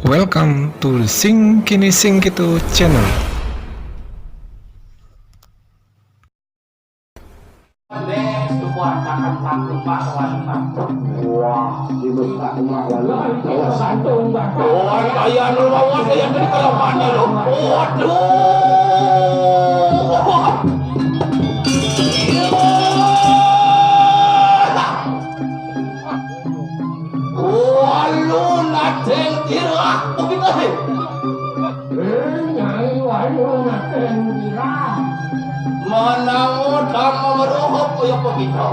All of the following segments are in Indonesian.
Welcome to the Sing Kini Sing Gitu channel. Wah, dibuka rumah wali. Ayah lu bawa saya dari kelamannya lo. Walu nateng kira begitu. Nyai walu nateng kira. Menang dan memeruhuk kayak begitu.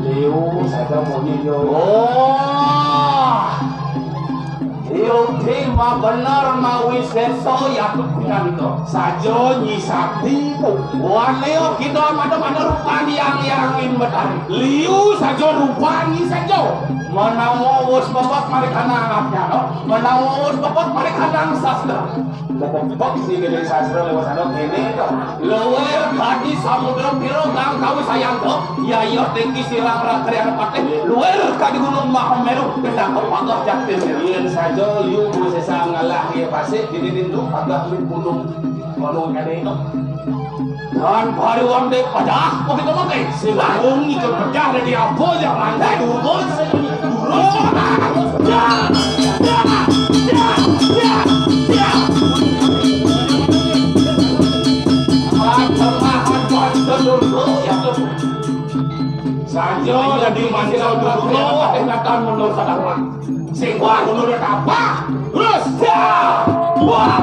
Liu saja mau hijau. Liu terima benar mau seso ya bukan itu. Sajo nyi sakti bu. Waneo kita mana rupa yang betari. Liu sajo rupa nyi sajo. Menawos bapak mereka nangapnya no. Menawos bapak mereka nang sastra. Bapak si gede sastra lewat sana ini to. Lower kaki samudra biru gang kau sayang to. Ya yo tinggi silang rakrian pate. Lower kaki gunung Mahameru kendang kau pagah jaktir. Yen saja liu sesa ngalah ya pasti didin tu pagah gunung gunung kene itu. Dan pariwan dek pajak begitu mungkin silang ikut pecah dari apa zaman dulu bos. Sajo jadi masih dulu ingatan menurut sadar singkuan menurut apa terus wah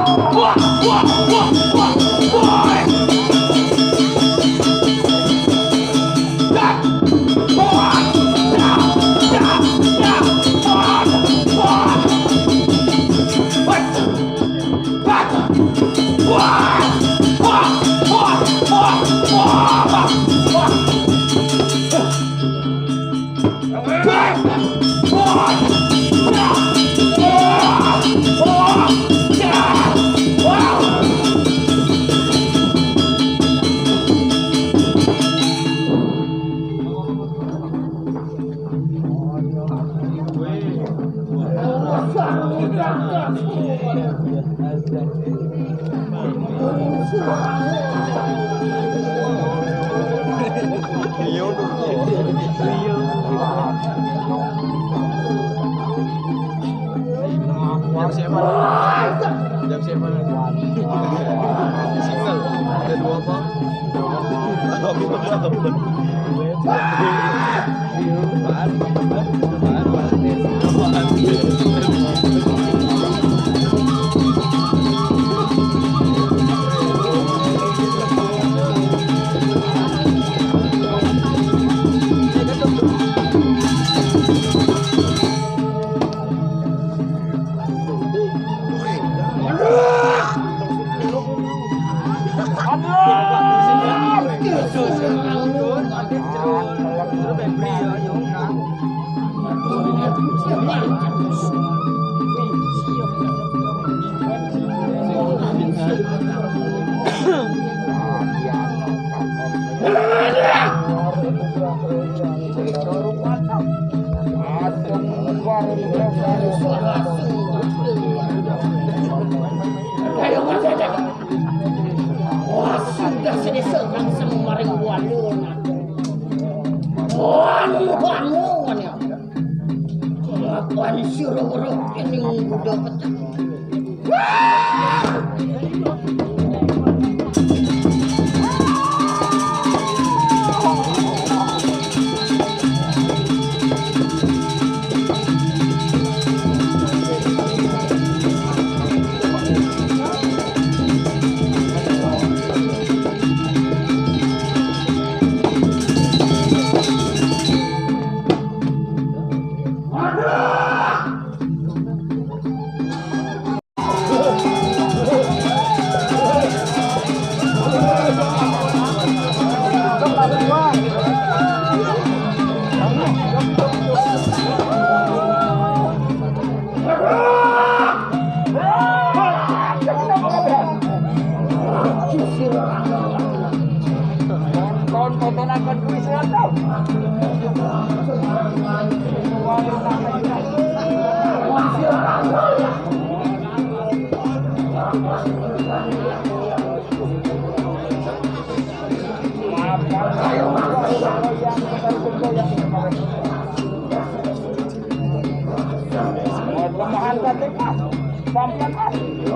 Sampian asli.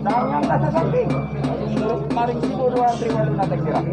Jangan kata samping. Terus maring si bodoh terima nata kira.